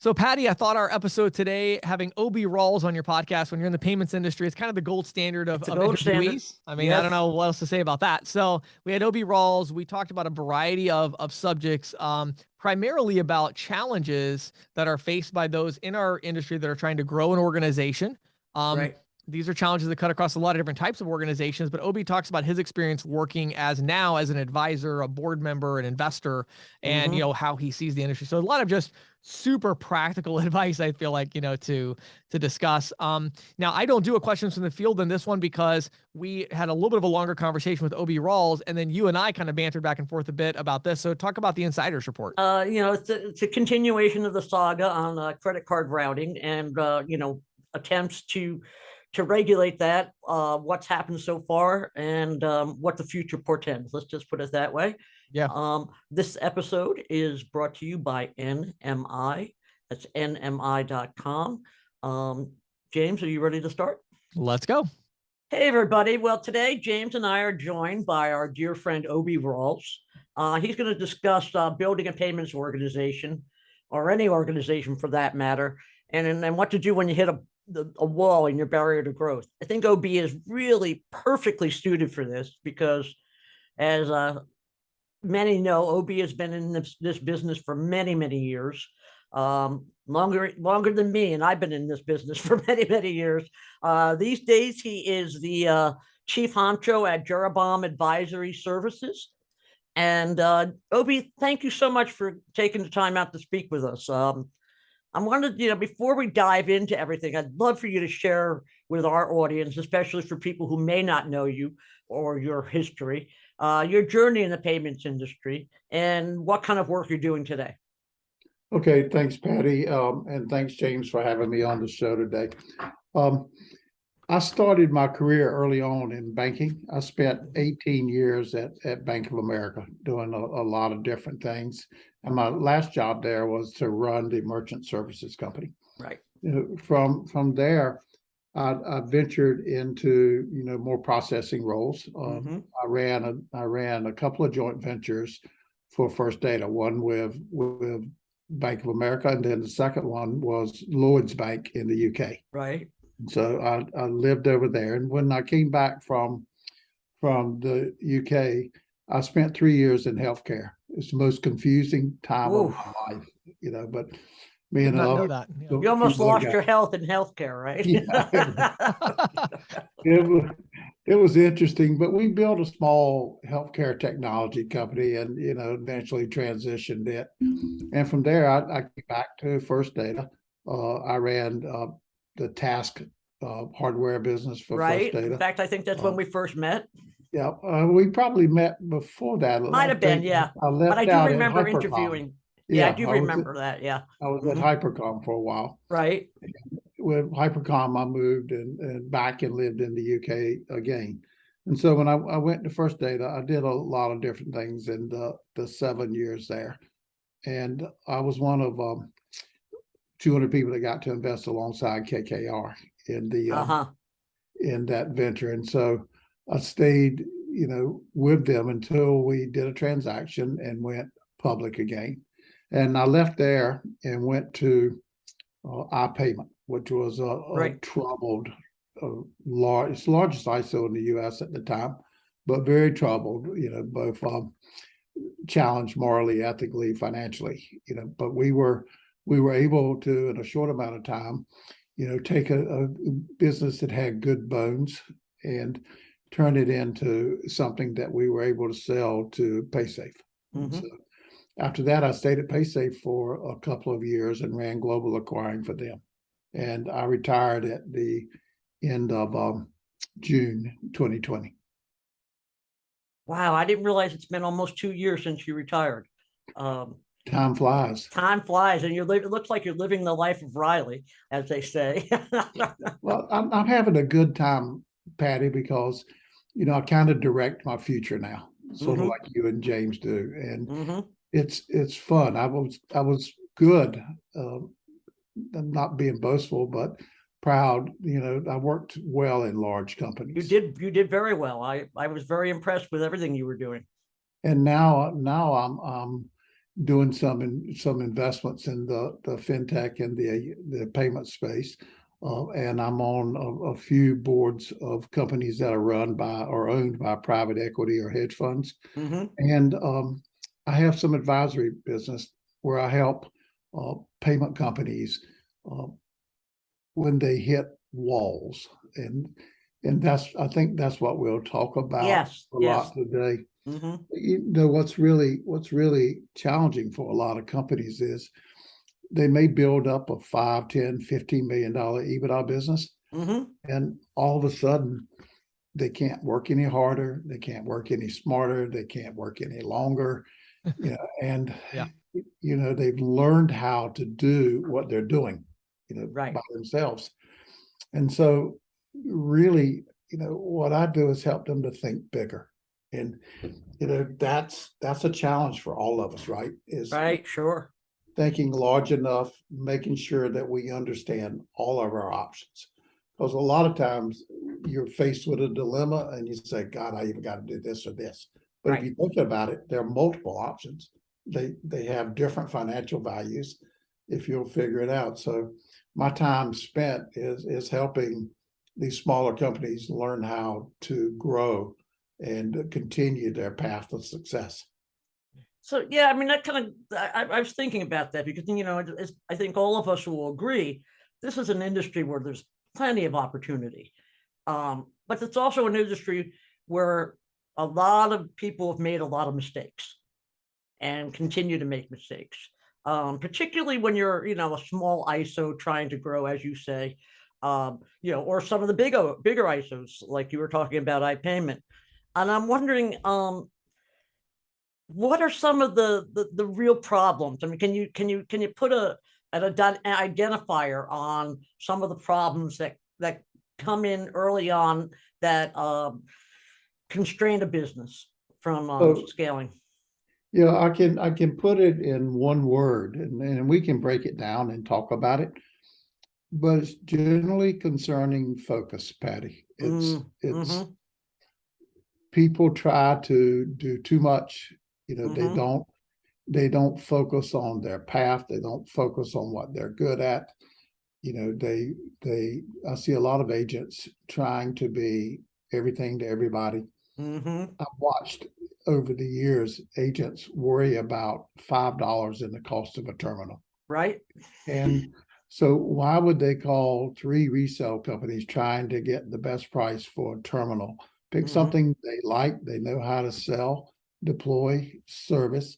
So, Patty, I thought our episode today, having OB Rawls on your podcast when you're in the payments industry, is kind of the gold standard of gold standard. interviewees. I mean, I don't know what else to say about that. So, we had OB Rawls. We talked about a variety of subjects, primarily about challenges that are faced by those in our industry that are trying to grow an organization. Right. These are challenges that cut across a lot of different types of organizations, but Obi talks about his experience working as an advisor, a board member, an investor, and, how he sees the industry. So a lot of just super practical advice, I feel like, to discuss. Now, I don't do a questions from the field in this one because we had a little bit of a longer conversation with Obi Rawls, and then you and I kind of bantered back and forth a bit about this. So talk about the insiders report. It's a continuation of the saga on credit card routing and, attempts to regulate that, what's happened so far and what the future portends. Let's just put it that way. Yeah. This episode is brought to you by NMI. That's nmi.com. James, are you ready to start? Let's go. Hey, everybody. Well, today, James and I are joined by our dear friend, Obi Rawls. He's going to discuss building a payments organization, or any organization for that matter, and what to do when you hit a wall in your barrier to growth. I think OB is really perfectly suited for this because, as many know, OB has been in this business for many, many years, longer than me, and I've been in this business for many, many years. These days, he is the chief honcho at Jeroboam Advisory Services. And OB, thank you so much for taking the time out to speak with us. I wanted, before we dive into everything, I'd love for you to share with our audience, especially for people who may not know you or your history, your journey in the payments industry and what kind of work you're doing today. Okay, thanks, Patty. And thanks, James, for having me on the show today. I started my career early on in banking. I spent 18 years at Bank of America doing a lot of different things. And my last job there was to run the merchant services company. Right. From there, I ventured into more processing roles. I ran a couple of joint ventures for First Data. One with Bank of America, and then the second one was Lloyds Bank in the UK. Right. So I lived over there, and when I came back from the UK, I spent 3 years in healthcare. It's the most confusing time of my life, but me and you almost lost your health in healthcare, right? Yeah. It was interesting, but we built a small healthcare technology company, and eventually transitioned it. And from there, I came back to First Data. I ran the task hardware business for First Data. In fact, I think that's when we first met. Yeah, we probably met before that. Might have been, yeah. But I do remember interviewing. Yeah, I do remember that. Yeah, I was at Hypercom for a while. Right. With Hypercom, I moved and back and lived in the UK again. And so when I went to First Data, I did a lot of different things in the 7 years there. And I was one of 200 people that got to invest alongside KKR in the in that venture. And so I stayed, with them until we did a transaction and went public again. And I left there and went to iPayment, which was a troubled, largest ISO in the U.S. at the time, but very troubled. Both challenged morally, ethically, financially. But we were able to, in a short amount of time, take a business that had good bones and turn it into something that we were able to sell to PaySafe. So after that, I stayed at PaySafe for a couple of years and ran global acquiring for them. And I retired at the end of June 2020. Wow, I didn't realize it's been almost 2 years since you retired. Time flies. Time flies, and it looks like you're living the life of Riley, as they say. Well, I'm having a good time, Patty, because I kind of direct my future now, sort of like you and James do, and it's fun. I was good. I'm not being boastful, but proud. I worked well in large companies. You did very well. I was very impressed with everything you were doing. And now I'm doing some investments in the fintech and the payment space. And I'm on a few boards of companies that are run by or owned by private equity or hedge funds. And I have some advisory business where I help payment companies when they hit walls. And I think that's what we'll talk about a lot today. You know, what's really challenging for a lot of companies is they may build up a 5, 10, $15 million EBITDA business. And all of a sudden they can't work any harder. They can't work any smarter. They can't work any longer. You know, and, you know, they've learned how to do what they're doing, you know, by themselves. And so really, you know, what I do is help them to think bigger. And, you know, that's a challenge for all of us, right? Sure. Thinking large enough, making sure that we understand all of our options. Because a lot of times you're faced with a dilemma and you say, God, I even got to do this or this. But if you think about it, there are multiple options. They have different financial values if you'll figure it out. So my time spent is helping these smaller companies learn how to grow and continue their path of success. So, yeah, I mean, that kind of, I was thinking about that because, you know, I think all of us will agree, this is an industry where there's plenty of opportunity. But it's also an industry where a lot of people have made a lot of mistakes and continue to make mistakes, particularly when you're, you know, a small ISO trying to grow, as you say, you know, or some of the bigger ISOs, like you were talking about iPayment. And I'm wondering, what are some of the real problems? I mean, can you put an identifier on some of the problems that come in early on that constrain a business from scaling? Yeah, I can put it in one word, and we can break it down and talk about it. But it's generally concerning focus, Patty. It's people try to do too much. You know, they don't focus on their path. They don't focus on what they're good at. You know, I see a lot of agents trying to be everything to everybody. I've watched over the years agents worry about $5 in the cost of a terminal. Right. And so why would they call 3 resale companies trying to get the best price for a terminal? Pick something they like, they know how to sell, deploy, service,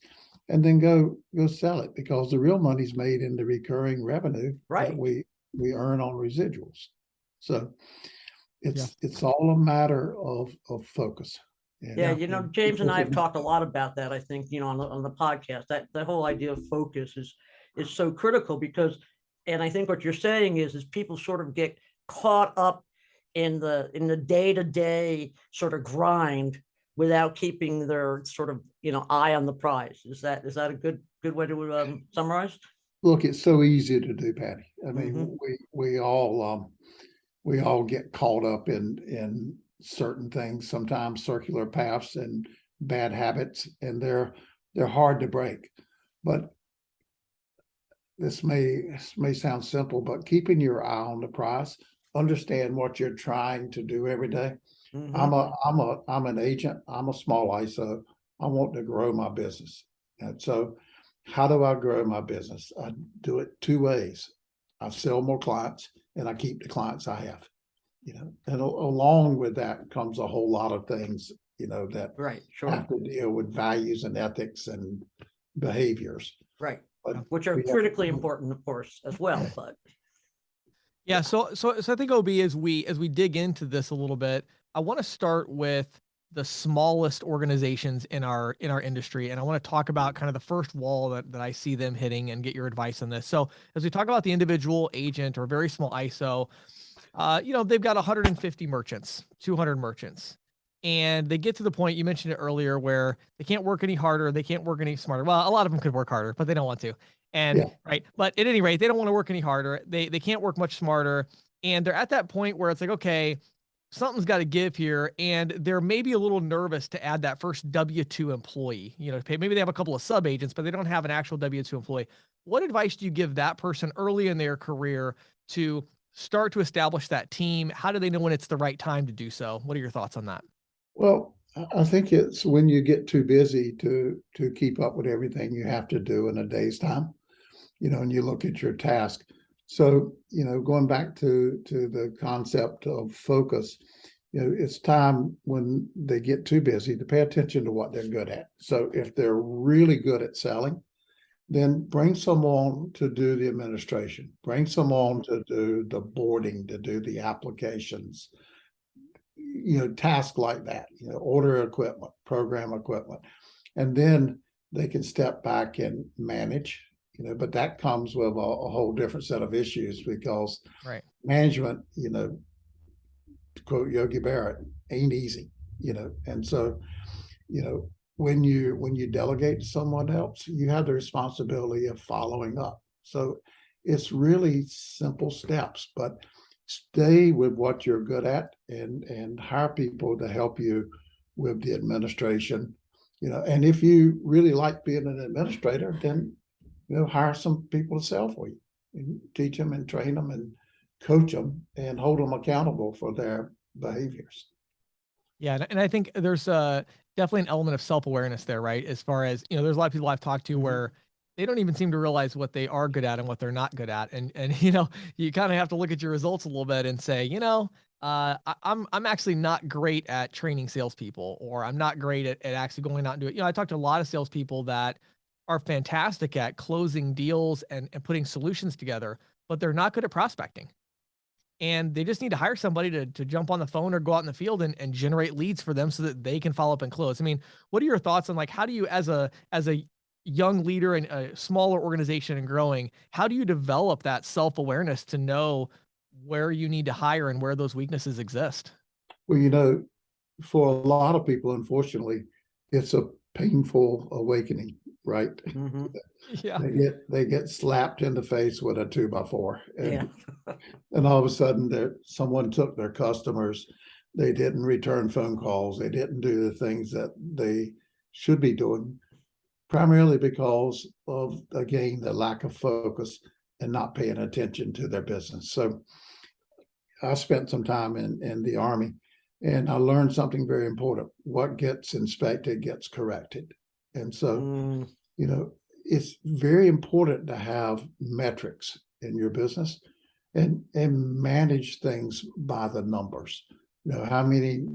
and then go sell it, because the real money's made in the recurring revenue that we earn on residuals. So it's all a matter of focus. Yeah, you know, James and I have talked a lot about that. I think, you know, on the podcast, that the whole idea of focus is so critical, because, and I think what you're saying is people sort of get caught up in the day-to-day sort of grind without keeping their sort of, you know, eye on the prize. Is that a good way to summarize? Look, it's so easy to do, Patty. I mean, we all get caught up in certain things, sometimes circular paths and bad habits, and they're hard to break. But this may sound simple, but keeping your eye on the prize, understand what you're trying to do every day. I'm an agent. I'm a small ISO. I want to grow my business. And so how do I grow my business? I do it 2 ways. I sell more clients and I keep the clients I have, you know, and along with that comes a whole lot of things, you know, that have to deal with values and ethics and behaviors. Right. Which are critically important, of course, as well. But yeah, so I think, OB, as we dig into this a little bit, I want to start with the smallest organizations in our industry, and I want to talk about kind of the first wall that I see them hitting and get your advice on this. So as we talk about the individual agent or very small ISO, you know, they've got 150 merchants, 200 merchants. And they get to the point, you mentioned it earlier, where they can't work any harder. They can't work any smarter. Well, a lot of them could work harder, but they don't want to. And but at any rate, they don't want to work any harder. They can't work much smarter. And they're at that point where it's like, okay, something's got to give here, and they're maybe a little nervous to add that first W-2 employee, to pay. Maybe they have a couple of sub agents, but they don't have an actual W-2 employee. What advice do you give that person early in their career to start to establish that team? How do they know when it's the right time to do so? What are your thoughts on that? Well, I think it's when you get too busy to keep up with everything you have to do in a day's time, and you look at your task. So, going back to the concept of focus, it's time when they get too busy to pay attention to what they're good at. So if they're really good at selling, then bring someone to do the administration, bring someone to do the boarding, to do the applications, tasks like that, order equipment, program equipment. And then they can step back and manage, but that comes with a whole different set of issues, because Right. management, to quote Yogi Berra, ain't easy, and so, when you delegate to someone else, you have the responsibility of following up. So it's really simple steps, but stay with what you're good at, and hire people to help you with the administration. And if you really like being an administrator, then hire some people to sell for you, and teach them and train them and coach them and hold them accountable for their behaviors. Yeah, and I think there's definitely an element of self-awareness there, right? As far as, there's a lot of people I've talked to where they don't even seem to realize what they are good at and what they're not good at. And you kind of have to look at your results a little bit and say, I'm actually not great at training salespeople, or I'm not great at actually going out and doing it. I talked to a lot of salespeople that are fantastic at closing deals and putting solutions together, but they're not good at prospecting. And they just need to hire somebody to jump on the phone or go out in the field and generate leads for them so that they can follow up and close. I mean, what are your thoughts on, like, how do you, as a young leader in a smaller organization and growing, how do you develop that self-awareness to know where you need to hire and where those weaknesses exist? Well, for a lot of people, unfortunately, it's a painful awakening, right? Mm-hmm. Yeah. They get slapped in the face with a 2x4, Yeah. and all of a sudden someone took their customers. They didn't return phone calls. They didn't do the things that they should be doing, primarily because of, again, the lack of focus and not paying attention to their business. So I spent some time in the Army, and I learned something very important. What gets inspected gets corrected. And so, it's very important to have metrics in your business, and manage things by the numbers. How many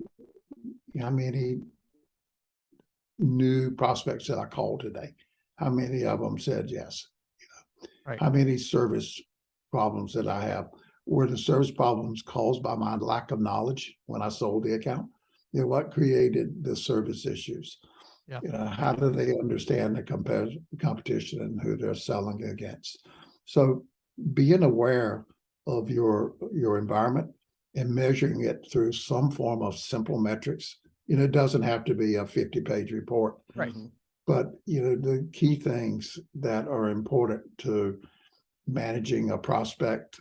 new prospects that I called today? How many of them said yes? Right. How many service problems that I have? Were the service problems caused by my lack of knowledge when I sold the account? What created the service issues? Yeah. How do they understand the competition and who they're selling against? So being aware of your environment and measuring it through some form of simple metrics. It doesn't have to be a 50-page report. Right. But the key things that are important to managing a prospect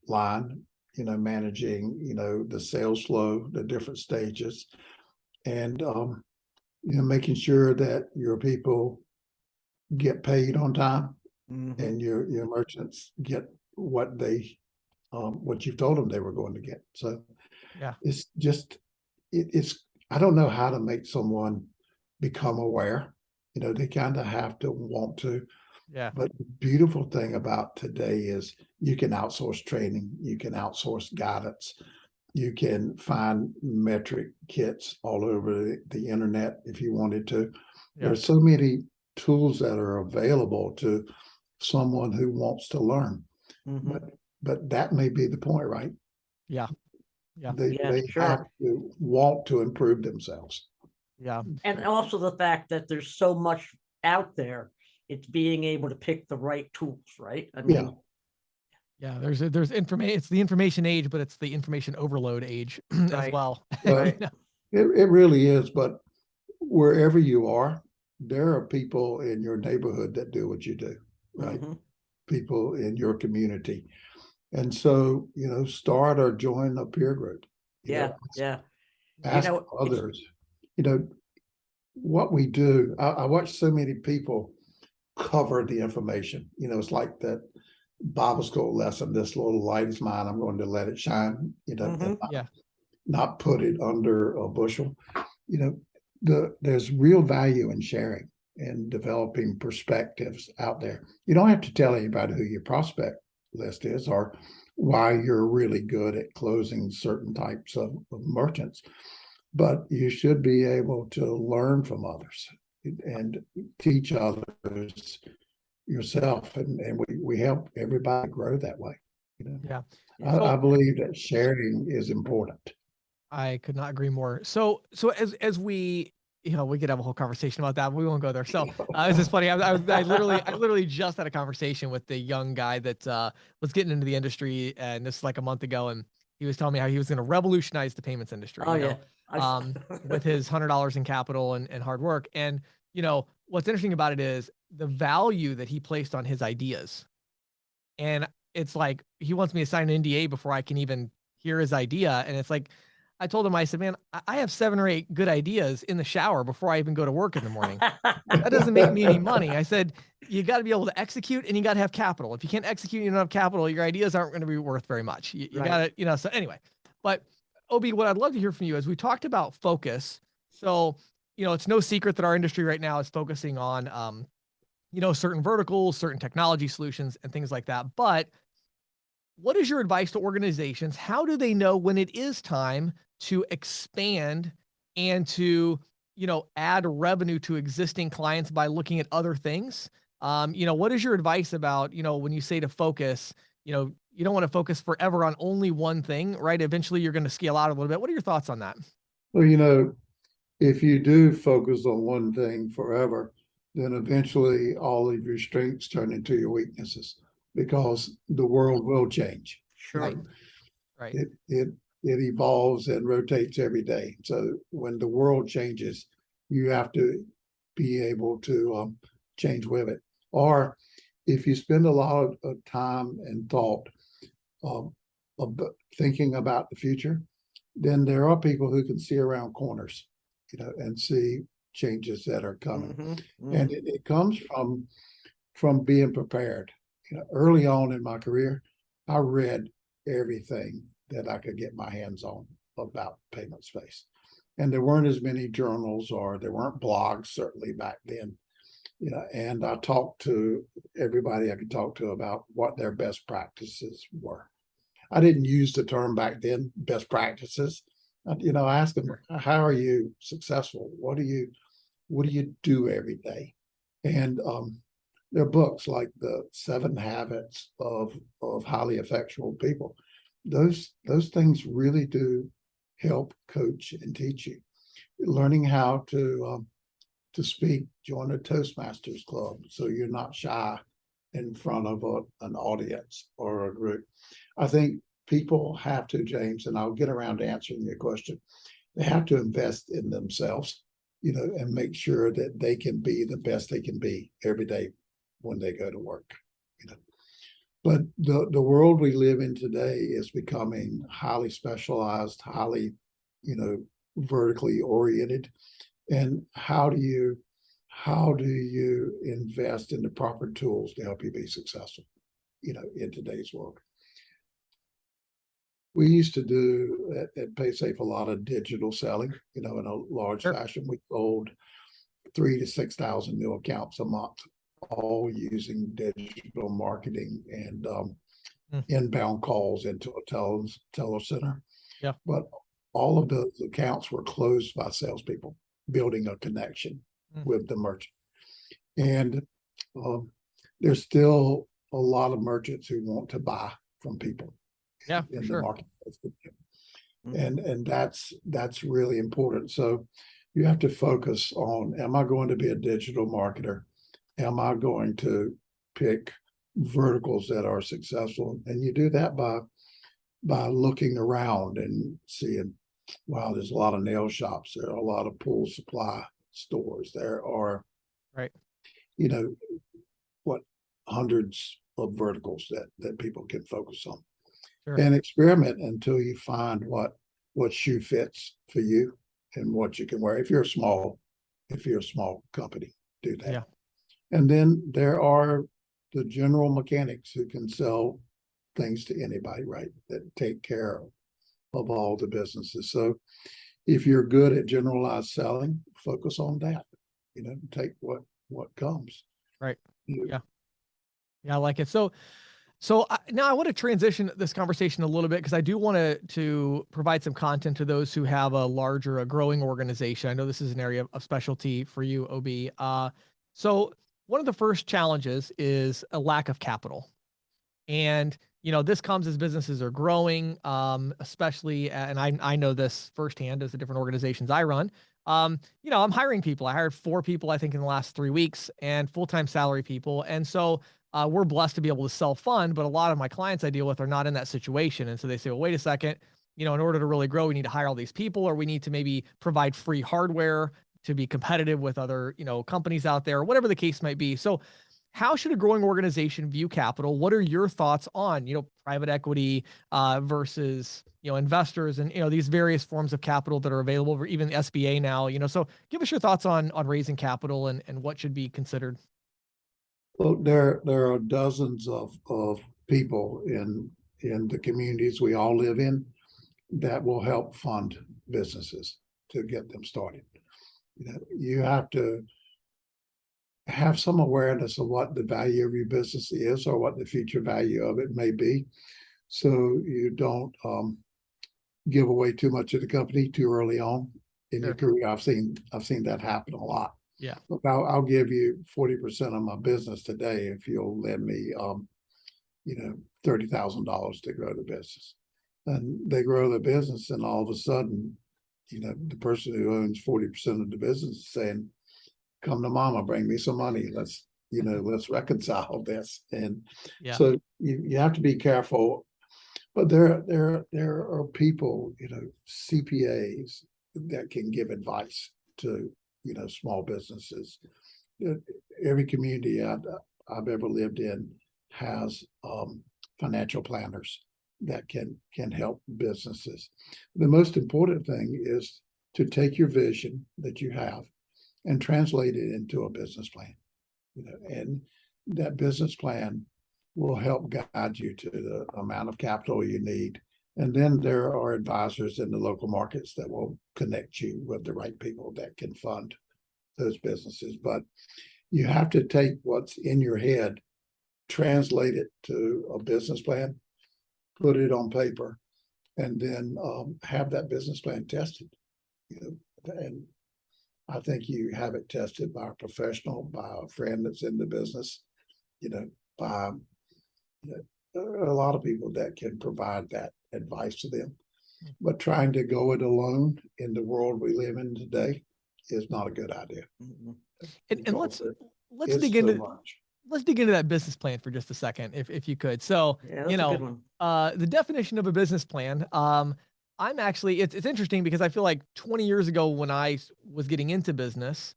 line, managing the sales flow, the different stages, and making sure that your people get paid on time, and your merchants get what you've told them they were going to get. So Yeah. it's just it's I don't know how to make someone become aware. They kind of have to want to. Yeah. But the beautiful thing about today is you can outsource training, you can outsource guidance, you can find metric kits all over the internet if you wanted to. Yeah. There's so many tools that are available to someone who wants to learn. But that may be the point, right? Yeah. Yeah. They Sure. have to want to improve themselves. Yeah. And also the fact that there's so much out there, it's being able to pick the right tools, right? I mean, Yeah, there's information. It's the information age, but it's the information overload age as Right. well. Right. It really is. But wherever you are, there are people in your neighborhood that do what you do, right? People in your community. And so, start or join a peer group. Yeah, yeah. Ask it's- others, what we do. I watch so many people cover the information. It's like that Bible school lesson, this little light is mine, I'm going to let it shine, and Yeah. not put it under a bushel. There's real value in sharing and developing perspectives out there. You don't have to tell anybody who your prospect list is or why you're really good at closing certain types of merchants, but you should be able to learn from others and teach others yourself, and we help everybody grow that way. Yeah. I believe that sharing is important. I could not agree more. So as we, we could have a whole conversation about that, but we won't go there. So it's just funny. I literally just had a conversation with the young guy that was getting into the industry, and this is like a month ago, and he was telling me how he was going to revolutionize the payments industry. Oh, yeah. With his $100 in capital and hard work. And what's interesting about it is the value that he placed on his ideas. And it's like he wants me to sign an NDA before I can even hear his idea. And it's like, I told him, I said, man, I have 7 or 8 good ideas in the shower before I even go to work in the morning. That doesn't make me any money. I said, you got to be able to execute, and you got to have capital. If you can't execute, you don't have capital, your ideas aren't going to be worth very much. You got to, so anyway, but Obi, what I'd love to hear from you is we talked about focus. So, it's no secret that our industry right now is focusing on, certain verticals, certain technology solutions and things like that. But what is your advice to organizations? How do they know when it is time to expand and to, add revenue to existing clients by looking at other things? What is your advice about, when you say to focus, you don't want to focus forever on only one thing, right? Eventually you're going to scale out a little bit. What are your thoughts on that? Well, if you do focus on one thing forever, then eventually all of your strengths turn into your weaknesses, because the world will change. Sure. Right. It evolves and rotates every day. So when the world changes, you have to be able to change with it. Or if you spend a lot of time and thought of thinking about the future, then there are people who can see around corners, and see changes that are coming. And it comes from being prepared. Early on in my career, I read everything that I could get my hands on about payment space. And there weren't as many journals, or there weren't blogs, certainly back then. And I talked to everybody I could talk to about what their best practices were. I didn't use the term back then, best practices. I asked them, how are you successful? What do you do every day? And there are books like The 7 Habits of Highly Effectual People. Those things really do help coach and teach you. Learning how to speak, join a Toastmasters club so you're not shy in front of an audience or a group. I think people have to, James, and I'll get around to answering your question, they have to invest in themselves, and make sure that they can be the best they can be every day when they go to work. But the world we live in today is becoming highly specialized, highly, vertically oriented. And how do you invest in the proper tools to help you be successful, in today's world? We used to do at PaySafe a lot of digital selling, in a large fashion. We sold 3,000 to 6,000 new accounts a month, all using digital marketing and inbound calls into a teller center. Yeah. But all of those accounts were closed by salespeople, building a connection with the merchant. And there's still a lot of merchants who want to buy from people. Yeah, in for sure. the marketplace. And that's really important. So you have to focus on, am I going to be a digital marketer? Am I going to pick verticals that are successful? And you do that by looking around and seeing, wow, there's a lot of nail shops, there are a lot of pool supply stores, there are hundreds of verticals that people can focus on. Sure. And experiment until you find what what shoe fits for you and what you can wear. If you're a small company, do that. Yeah. And then there are the general mechanics who can sell things to anybody, right? That take care of all the businesses. So if you're good at generalized selling, focus on that. Take what comes. Right. Yeah. Yeah, I like it. So now I want to transition this conversation a little bit because I do want to provide some content to those who have a larger, a growing organization. I know this is an area of specialty for you, OB. So one of the first challenges is a lack of capital. And, this comes as businesses are growing, especially, and I know this firsthand as the different organizations I run. I'm hiring people. I hired 4 people, I think, in the last 3 weeks, and full-time salary people. And so we're blessed to be able to self-fund, but a lot of my clients I deal with are not in that situation. And so they say, well, wait a second, in order to really grow, we need to hire all these people, or we need to maybe provide free hardware to be competitive with other, companies out there, whatever the case might be. So how should a growing organization view capital? What are your thoughts on, private equity versus, investors and, these various forms of capital that are available, or even the SBA now, so give us your thoughts on raising capital and what should be considered. Well, there are dozens of people in the communities we all live in that will help fund businesses to get them started. You have to have some awareness of what the value of your business is or what the future value of it may be, so you don't give away too much of the company too early on in your career. I've seen that happen a lot. Yeah. Look, I'll give you 40% of my business today if you'll lend me $30,000 to grow the business. And they grow the business, and all of a sudden, the person who owns 40% of the business is saying, come to mama, bring me some money. Let's reconcile this. And so you have to be careful. But there are people, CPAs that can give advice to, small businesses. Every community I've ever lived in has financial planners that can help businesses. The most important thing is to take your vision that you have and translate it into a business plan, and that business plan will help guide you to the amount of capital you need. And then there are advisors in the local markets that will connect you with the right people that can fund those businesses. But you have to take what's in your head, translate it to a business plan, put it on paper, and then have that business plan tested. And I think you have it tested by a professional, by a friend that's in the business, by there are a lot of people that can provide that advice to them. But trying to go it alone in the world we live in today is not a good idea. And let's dig into that business plan for just a second, if you could. So, the definition of a business plan, I'm actually, it's interesting because I feel like 20 years ago when I was getting into business,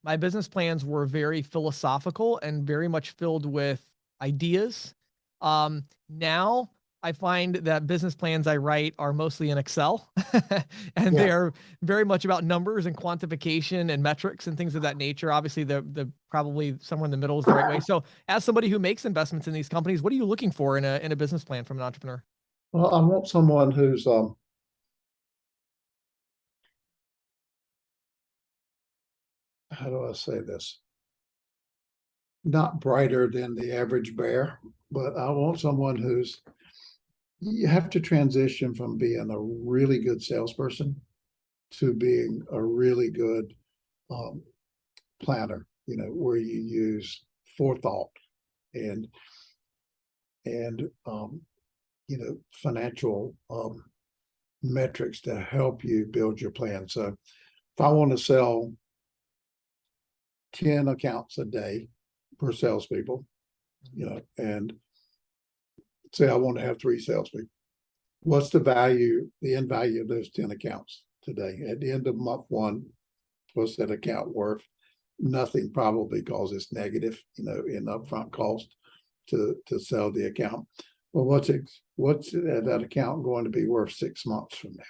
my business plans were very philosophical and very much filled with ideas. Now I find that business plans I write are mostly in Excel and they are very much about numbers and quantification and metrics and things of that nature. Obviously the probably somewhere in the middle is the right way. So as somebody who makes investments in these companies, what are you looking for in a business plan from an entrepreneur? Well, I want someone who's how do I say this? Not brighter than the average bear, but I want someone who's, you have to transition from being a really good salesperson to being a really good planner, where you use forethought and financial metrics to help you build your plan. So if I want to sell 10 accounts a day per salespeople, and say I want to have 3 salespeople, what's the end value of those 10 accounts today? At the end of month 1, what's that account worth? Nothing, probably, because it's negative, in upfront cost to sell the account. Well, what's that account going to be worth 6 months from now?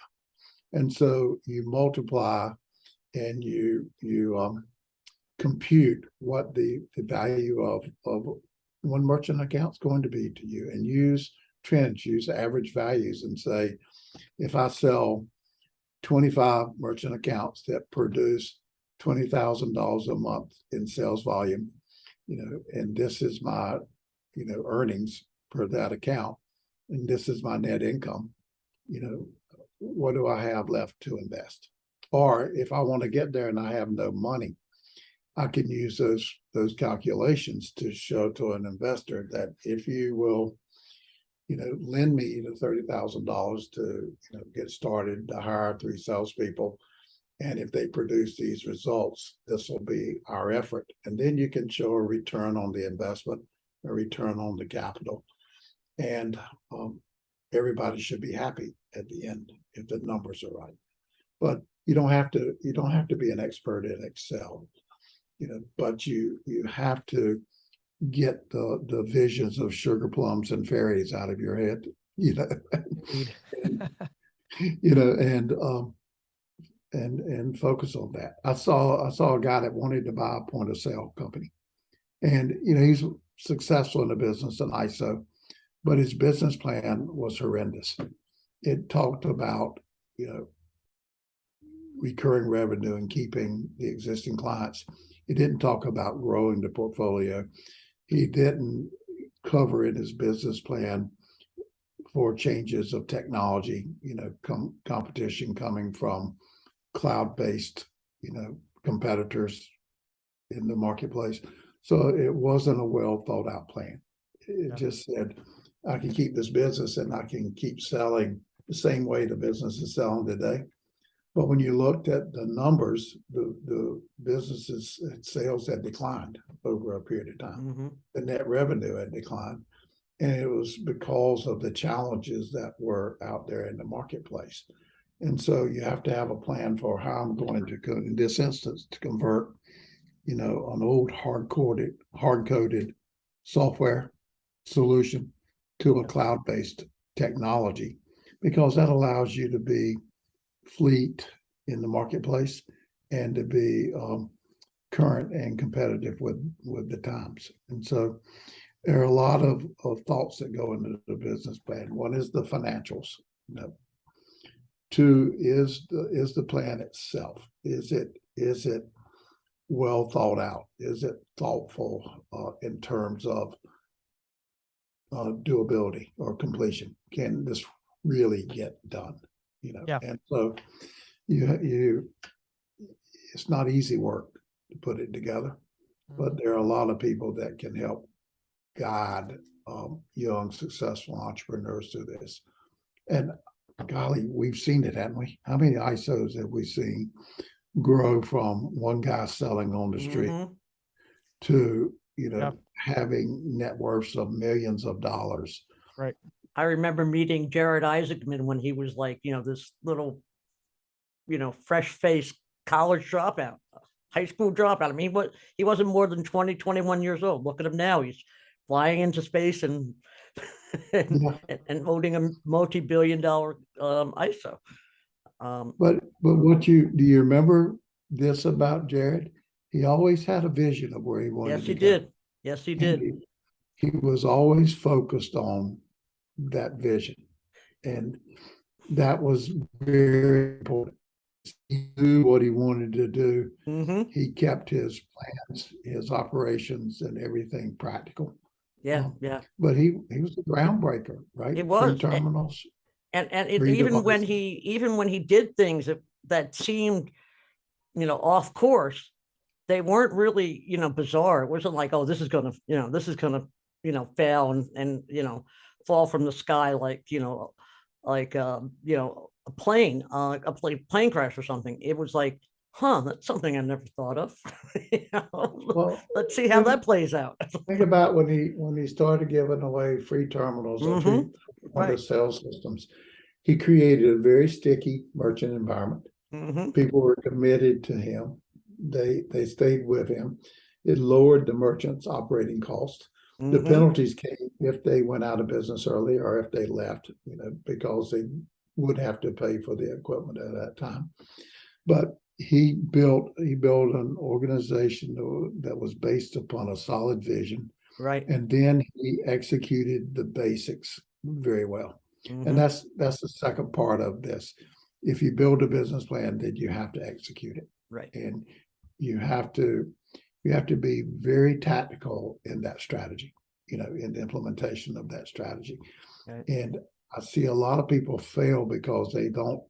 And so you multiply and you compute what the value of one merchant account is going to be to you, and use trends, use average values, and say, if I sell 25 merchant accounts that produce $20,000 a month in sales volume, and this is my, earnings per that account, and this is my net income, what do I have left to invest? Or if I want to get there and I have no money, I can use those calculations to show to an investor that if you will, lend me the $30,000 to get started, to hire 3 salespeople, and if they produce these results, this will be our effort. And then you can show a return on the investment, a return on the capital, and everybody should be happy at the end if the numbers are right. But you don't have to be an expert in Excel, but you have to get the visions of sugar plums and fairies out of your head, and focus on that. I saw a guy that wanted to buy a point of sale company, and he's successful in the business in ISO, but his business plan was horrendous. It talked about recurring revenue and keeping the existing clients. He didn't talk about growing the portfolio. He didn't cover in his business plan for changes of technology, competition coming from cloud-based, competitors in the marketplace. So it wasn't a well thought out plan. It just said, I can keep this business and I can keep selling the same way the business is selling today. But when you looked at the numbers, the business's sales had declined over a period of time. Mm-hmm. The net revenue had declined. And it was because of the challenges that were out there in the marketplace. And so you have to have a plan for how I'm going to, in this instance, to convert, an old hard-coded software solution to a cloud-based technology, because that allows you to be fleet in the marketplace and to be current and competitive with the times. And so there are a lot of thoughts that go into the business plan. One is the financials. Two is the plan itself. Is it well thought out? Is it thoughtful in terms of doability or completion? Can this really get done? Yeah. And so you it's not easy work to put it together, but there are a lot of people that can help guide young, successful entrepreneurs through this. And golly, we've seen it, haven't we? How many ISOs have we seen grow from one guy selling on the street to, having net worths of millions of dollars? Right. I remember meeting Jared Isaacman when he was like, this little, fresh-faced college dropout, high school dropout. I mean, he wasn't more than 20, 21 years old. Look at him now. He's flying into space and owning a multi-billion-dollar ISO. But do you remember this about Jared? He always had a vision of where he wanted to go. Yes, he did. Yes, he did. He was always focused on that vision, and that was very important. He knew what he wanted to do. Mm-hmm. He kept his plans, his operations, and everything practical. Yeah. But he was a groundbreaker, right? He was. Free terminals. And even when he did things that seemed, off course, they weren't really, bizarre. It wasn't like, oh, this is gonna fail and fall from the sky like, a plane crash or something. It was like, that's something I never thought of. Well, let's see how that plays out. Think about when he started giving away free terminals or free sales systems. He created a very sticky merchant environment. Mm-hmm. People were committed to him. They stayed with him. It lowered the merchant's operating cost. Mm-hmm. The penalties came if they went out of business early or if they left, because they would have to pay for the equipment at that time. But he built an organization that was based upon a solid vision, Right. and then he executed the basics very well. And that's the second part of this. If you build a business plan, then you have to execute it. Right. And you have to be very tactical in that strategy, in the implementation of that strategy. Right. And I see a lot of people fail because they don't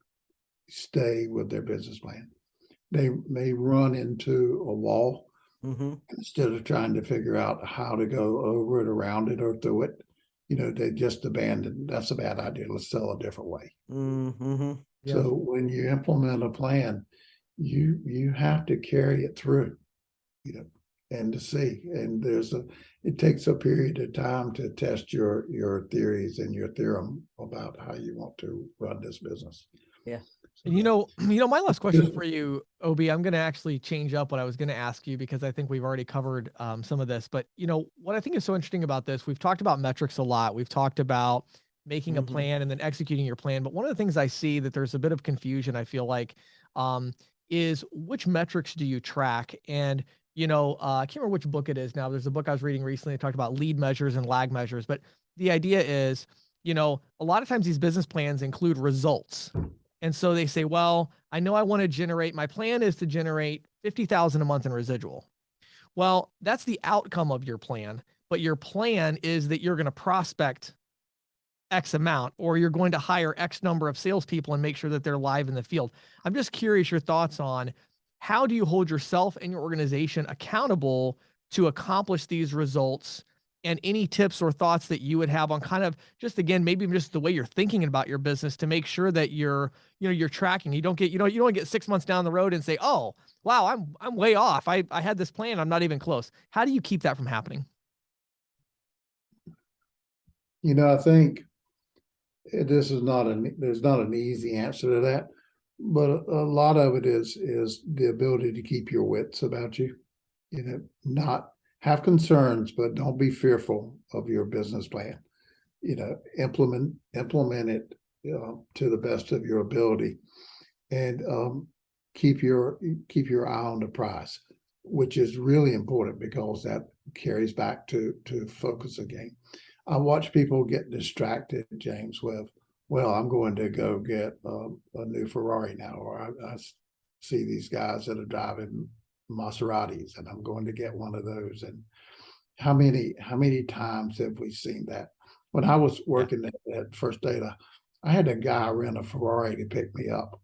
stay with their business plan. They may run into a wall instead of trying to figure out how to go over it, around it, or through it. They just abandon. That's a bad idea. Let's sell a different way. Yeah. So when you implement a plan, you have to carry it through, and to see. And it takes a period of time to test your theories and your theorem about how you want to run this business. Yeah. And my last question for you, Obi, I'm going to actually change up what I was going to ask you, because I think we've already covered some of this. But, what I think is so interesting about this, we've talked about metrics a lot. We've talked about making a plan and then executing your plan. But one of the things I see that there's a bit of confusion, I feel like, is which metrics do you track? And, I can't remember which book it is now. There's a book I was reading recently that talked about lead measures and lag measures. But the idea is, a lot of times these business plans include results. And so they say, well, I know I want to generate, my plan is to generate 50,000 a month in residual. Well, that's the outcome of your plan, but your plan is that you're going to prospect X amount, or you're going to hire X number of salespeople and make sure that they're live in the field. I'm just curious your thoughts on how do you hold yourself and your organization accountable to accomplish these results, and any tips or thoughts that you would have on kind of just, again, maybe just the way you're thinking about your business to make sure that you're tracking. You don't get 6 months down the road and say, oh, wow, I'm way off. I had this plan. I'm not even close. How do you keep that from happening? I think there's not an easy answer to that, but a lot of it is the ability to keep your wits about you, not have concerns, but don't be fearful of your business plan. Implement it to the best of your ability, and keep your eye on the prize, which is really important, because that carries back to focus again. I watch people get distracted, James, with, well, I'm going to go get a new Ferrari now, or I see these guys that are driving Maseratis, and I'm going to get one of those. And how many times have we seen that? When I was working at First Data, I had a guy rent a Ferrari to pick me up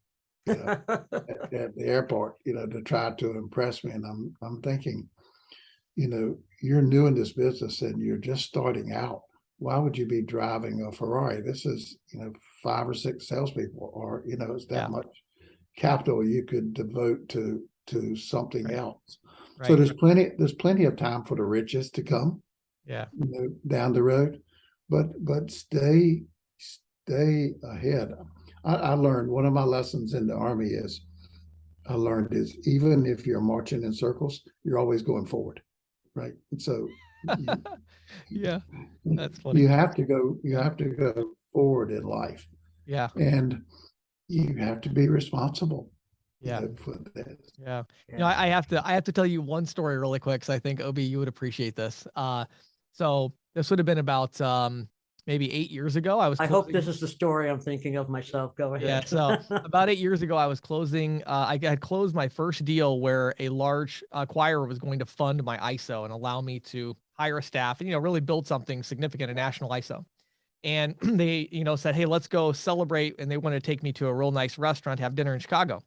at the airport, to try to impress me. And I'm thinking, you're new in this business and you're just starting out. Why would you be driving a Ferrari? This is, 5 or 6 salespeople, or, it's that much capital you could devote to something else. Right. So there's plenty of time for the riches to come. Yeah. Down the road, but stay ahead. I learned, one of my lessons in the Army is even if you're marching in circles, you're always going forward, right? And so yeah, that's funny. You have to go forward in life. Yeah. And you have to be responsible. Yeah. For this. Yeah. I have to tell you one story really quick, because I think, Obi, you would appreciate this. So this would have been about maybe 8 years ago. I hope this is the story I'm thinking of myself. Go ahead. Yeah. So about 8 years ago, I was closing. I had closed my first deal where a large acquirer was going to fund my ISO and allow me to hire a staff and really build something significant, a national ISO. And they said, hey, let's go celebrate, and they wanted to take me to a real nice restaurant to have dinner in Chicago.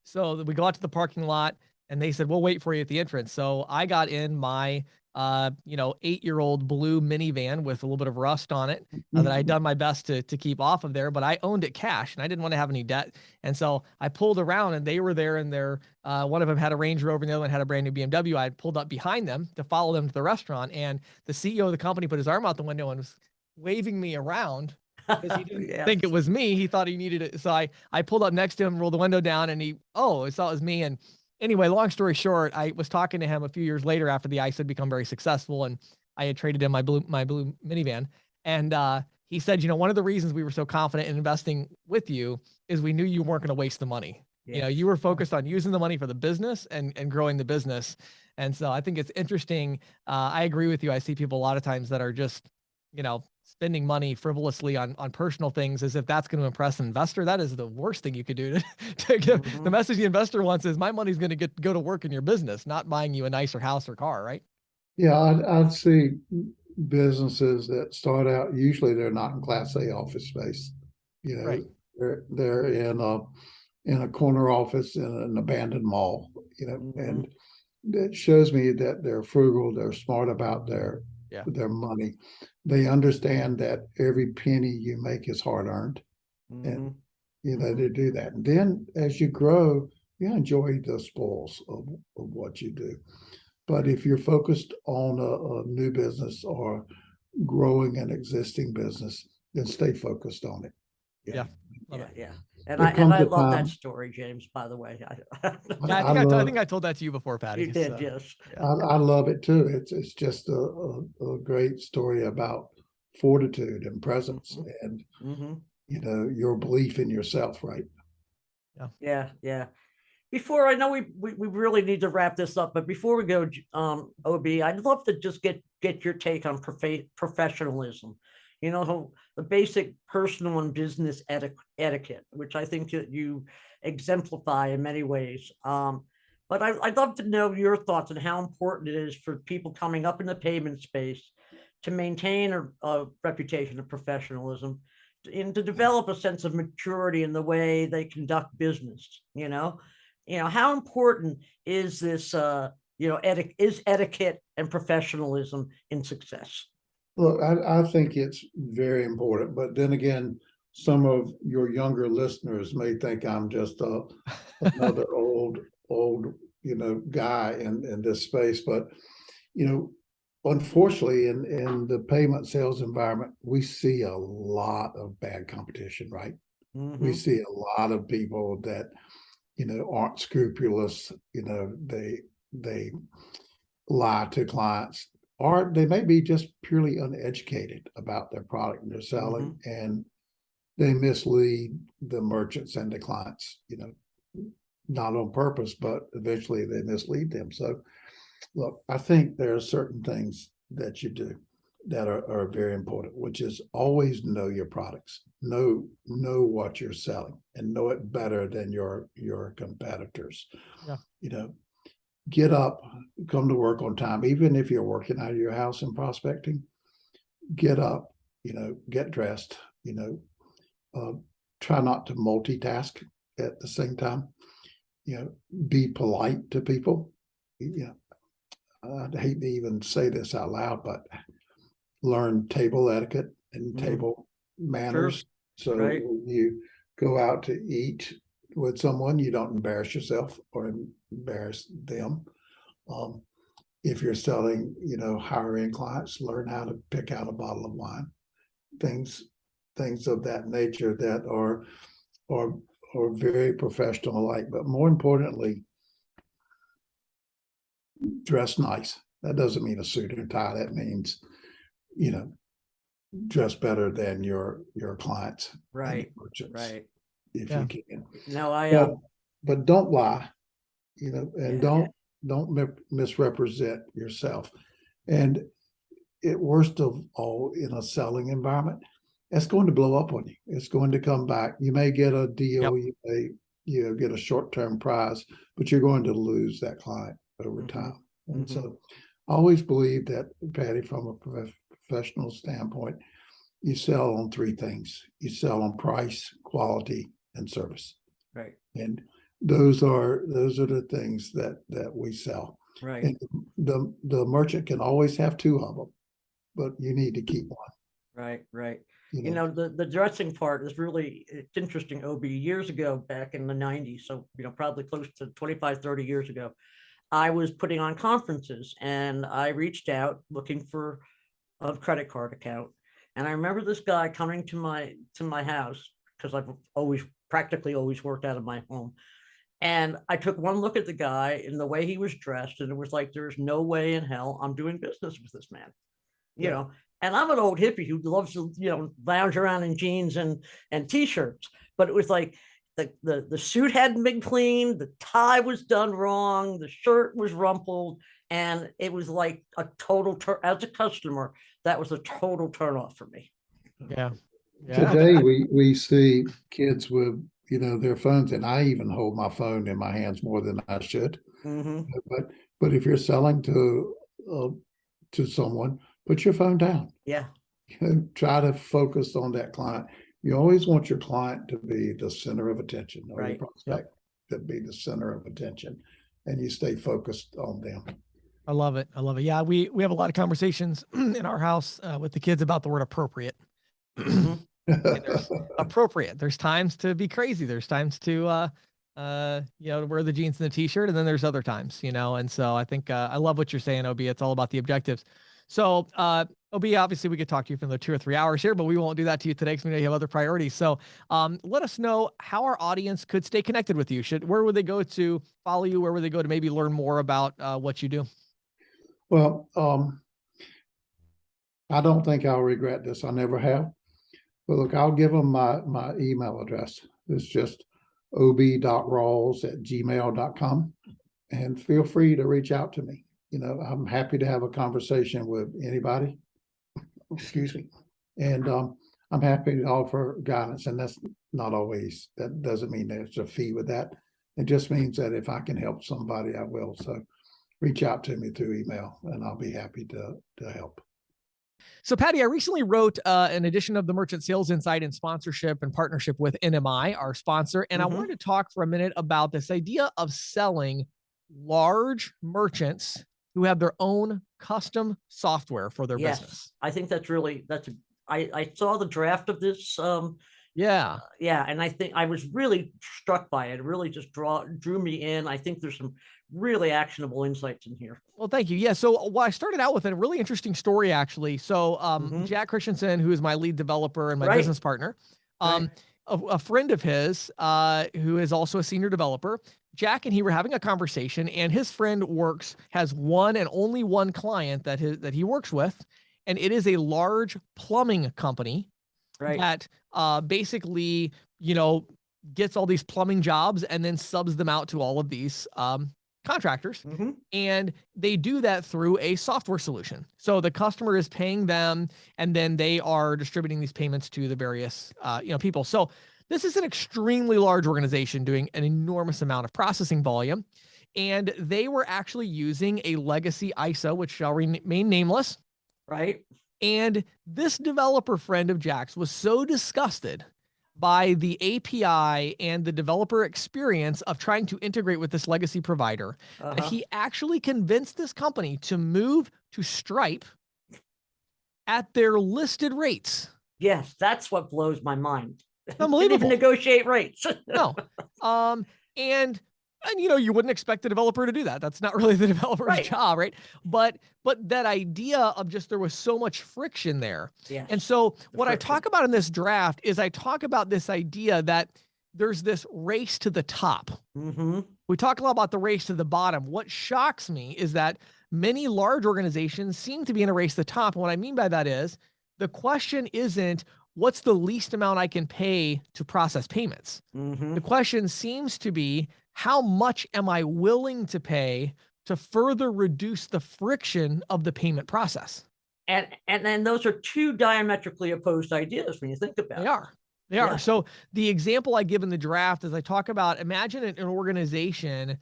So we go out to the parking lot, and they said, we'll wait for you at the entrance. So I got in my 8-year-old blue minivan with a little bit of rust on it that I'd done my best to keep off of there, but I owned it cash and I didn't want to have any debt. And so I pulled around, and they were there, and one of them had a Range Rover and the other one had a brand new BMW. I pulled up behind them to follow them to the restaurant, and the CEO of the company put his arm out the window and was waving me around because he didn't think it was me. He thought he needed it. So I pulled up next to him, rolled the window down, and he saw it was me. And anyway, long story short, I was talking to him a few years later after the ICE had become very successful, and I had traded in my blue minivan. And he said, one of the reasons we were so confident in investing with you is we knew you weren't going to waste the money. You were focused on using the money for the business and growing the business. And so I think it's interesting. I agree with you. I see people a lot of times that are just, spending money frivolously on personal things as if that's going to impress an investor. That is the worst thing you could do to give. The message the investor wants is my money's going to go to work in your business, not buying you a nicer house or car, right? Yeah, I'd see businesses that start out, usually they're not in Class A office space. Right. They're in a corner office in an abandoned mall, and it shows me that they're frugal, they're smart about their money. They understand that every penny you make is hard earned. And they do that. And then as you grow, you enjoy the spoils of what you do. But if you're focused on a new business or growing an existing business, then stay focused on it. Yeah. And I love that story, James, by the way. I think I told that to you before, Patty. You did, yes. I love it too. It's just a great story about fortitude and presence and your belief in yourself, right? Yeah. Before, I know we really need to wrap this up, but before we go, OB, I'd love to just get your take on professionalism. The basic personal and business etiquette, which I think that you exemplify in many ways. But I'd love to know your thoughts on how important it is for people coming up in the payment space to maintain a reputation of professionalism and to develop a sense of maturity in the way they conduct business. How important is this, is etiquette and professionalism in success? Look, I think it's very important, but then again, some of your younger listeners may think I'm just another old, guy in this space. But, unfortunately, in the payment sales environment, we see a lot of bad competition, right? We see a lot of people that, aren't scrupulous, they lie to clients, or they may be just purely uneducated about their product they're selling, and they mislead the merchants and the clients, not on purpose, but eventually they mislead them. So look, I think there are certain things that you do that are very important, which is always know your products, know what you're selling, and know it better than your competitors. Get up, come to work on time, even if you're working out of your house and prospecting. Get up, get dressed, try not to multitask at the same time. Be polite to people. I'd hate to even say this out loud, but learn table etiquette and table manners. So when you go out to eat with someone, you don't embarrass yourself or embarrass them. If you're selling, higher end clients, learn how to pick out a bottle of wine, things of that nature that are very professional alike. But more importantly, dress nice. That doesn't mean a suit and tie. That means, dress better than your clients, right? If you can. No, but don't lie, and don't misrepresent yourself. And worst of all, in a selling environment, it's going to blow up on you. It's going to come back. You may get a deal, you may get a short-term prize, but you're going to lose that client over time. And so I always believe that, Patty, from a professional standpoint, you sell on three things. You sell on price, quality, and service. Right. And those are the things that we sell. Right. And the merchant can always have two of them, but you need to keep one. Right. The dressing part is really, it's interesting, OB. Years ago, back in the 90s, so probably close to 25, 30 years ago, I was putting on conferences and I reached out looking for a credit card account. And I remember this guy coming to my house, because I've practically always worked out of my home. And I took one look at the guy and the way he was dressed, and it was like, there's no way in hell I'm doing business with this man, And I'm an old hippie who loves to, lounge around in jeans and t-shirts. But it was like the suit hadn't been cleaned, the tie was done wrong, the shirt was rumpled, and it was like a total as a customer, that was a total turnoff for me. Yeah. Today we see kids with their phones, and I even hold my phone in my hands more than I should. But if you're selling to someone, put your phone down. Yeah. Try to focus on that client. You always want your client to be the center of attention, or Right. your prospect to be the center of attention, and you stay focused on them. I love it. I love it. Yeah, we have a lot of conversations in our house with the kids about the word appropriate. There's appropriate. There's times to be crazy. There's times to wear the jeans and the t-shirt, and then there's other times, and so I think I love what you're saying, OB. It's all about the objectives. So OB, obviously we could talk to you for another 2 or 3 hours here, but we won't do that to you today because we know you have other priorities. So let us know how our audience could stay connected with you. Where would they go to follow you? Where would they go to maybe learn more about what you do? Well, I don't think I'll regret this. I never have. But look, I'll give them my email address. It's just ob.rawls@gmail.com. And feel free to reach out to me. I'm happy to have a conversation with anybody. Excuse me. And I'm happy to offer guidance. And that doesn't mean there's a fee with that. It just means that if I can help somebody, I will. So reach out to me through email, and I'll be happy to help. So Patti, I recently wrote an edition of the Merchant Sales Insight in sponsorship and partnership with NMI, our sponsor. And I wanted to talk for a minute about this idea of selling large merchants who have their own custom software for their business. I think I saw the draft of this. And I think I was really struck by it. It really just drew me in. I think there's some really actionable insights in here. Well, thank you. Yeah. So I started out with a really interesting story, actually. So Jack Christensen, who is my lead developer and my business partner, a friend of his who is also a senior developer, Jack and he were having a conversation, and his friend has one and only one client that he works with. And it is a large plumbing company that basically, gets all these plumbing jobs and then subs them out to all of these contractors. And they do that through a software solution. So the customer is paying them, and then they are distributing these payments to the various, people. So this is an extremely large organization doing an enormous amount of processing volume. And they were actually using a legacy ISO, which shall remain nameless. And this developer friend of Jack's was so disgusted by the API and the developer experience of trying to integrate with this legacy provider that he actually convinced this company to move to Stripe at their listed rates. Yes, that's what blows my mind. Unbelievable. Didn't even negotiate rates. No. And you wouldn't expect the developer to do that. That's not really the developer's job, right? But that idea of just there was so much friction there. Yes, and so what I talk about in this draft is I talk about this idea that there's this race to the top. We talk a lot about the race to the bottom. What shocks me is that many large organizations seem to be in a race to the top. And what I mean by that is the question isn't, what's the least amount I can pay to process payments? The question seems to be, how much am I willing to pay to further reduce the friction of the payment process? And then those are two diametrically opposed ideas when you think about it. They are. So the example I give in the draft is I talk about, imagine an organization,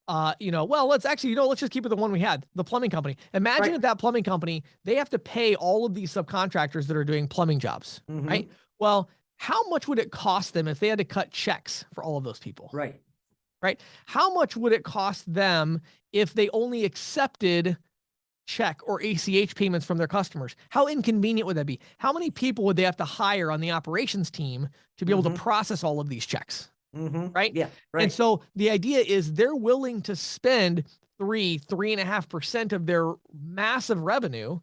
let's just keep it the one we had, the plumbing company. Imagine if that plumbing company, they have to pay all of these subcontractors that are doing plumbing jobs, right? Well, how much would it cost them if they had to cut checks for all of those people? Right. How much would it cost them if they only accepted check or ACH payments from their customers? How inconvenient would that be? How many people would they have to hire on the operations team to be able to process all of these checks? Right? Yeah. Right. And so the idea is they're willing to spend 3.5% of their massive revenue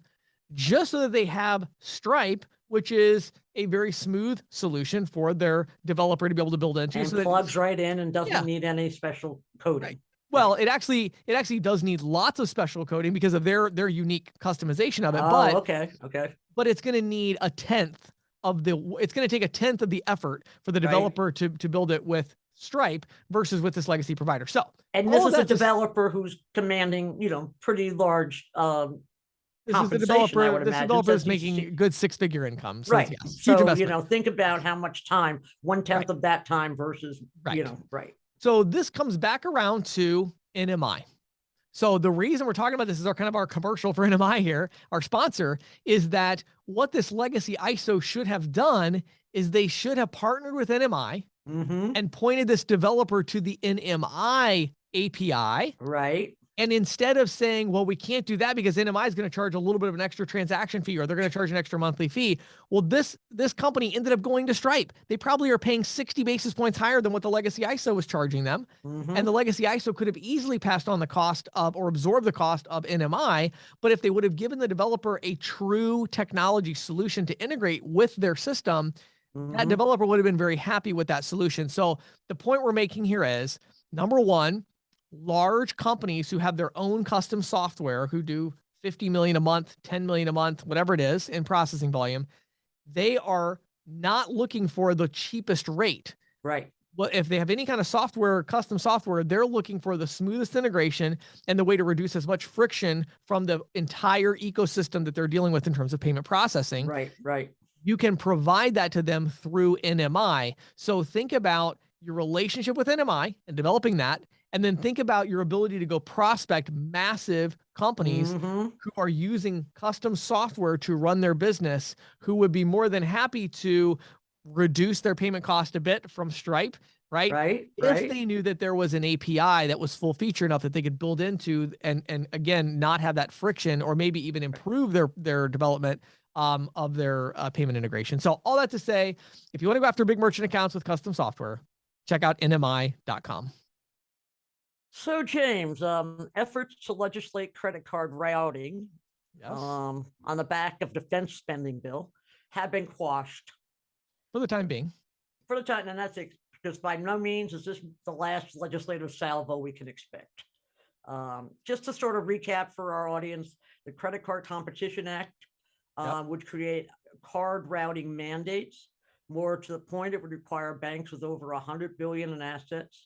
just so that they have Stripe, which is a very smooth solution for their developer to be able to build into. And plugs right in and doesn't need any special coding. Well, it actually does need lots of special coding because of their unique customization of it. Okay. but it's going to need a tenth of the, it's going to take a tenth of the effort for the developer to build it with Stripe versus with this legacy provider. So, and this is a developer who's commanding, pretty large this is the developer. This developer is making good six-figure income. So right. Yes, huge investment. Think about how much time, 1/10 of that time versus, right. So this comes back around to NMI. So the reason we're talking about this is our kind of our commercial for NMI here, our sponsor, is that what this legacy ISO should have done is they should have partnered with NMI and pointed this developer to the NMI API. Right. And instead of saying, well, we can't do that because NMI is going to charge a little bit of an extra transaction fee, or they're going to charge an extra monthly fee. Well, this company ended up going to Stripe. They probably are paying 60 basis points higher than what the legacy ISO was charging them. And the legacy ISO could have easily passed on the cost of, or absorbed the cost of NMI. But if they would have given the developer a true technology solution to integrate with their system, that developer would have been very happy with that solution. So the point we're making here is, number one, large companies who have their own custom software, who do 50 million a month, 10 million a month, whatever it is in processing volume, they are not looking for the cheapest rate. Right. Well, if they have any kind of software, custom software, they're looking for the smoothest integration and the way to reduce as much friction from the entire ecosystem that they're dealing with in terms of payment processing. Right, right. You can provide that to them through NMI. So think about your relationship with NMI and developing that, and then think about your ability to go prospect massive companies who are using custom software to run their business, who would be more than happy to reduce their payment cost a bit from Stripe, right? If they knew that there was an API that was full feature enough that they could build into and again, not have that friction, or maybe even improve their development of their payment integration. So all that to say, if you want to go after big merchant accounts with custom software, check out nmi.com. So James, efforts to legislate credit card routing on the back of defense spending bill have been quashed. For the time being. For the time, and that's it, because by no means is this the last legislative salvo we can expect. Just to sort of recap for our audience, the Credit Card Competition Act would create card routing mandates. More to the point, it would require banks with over 100 billion in assets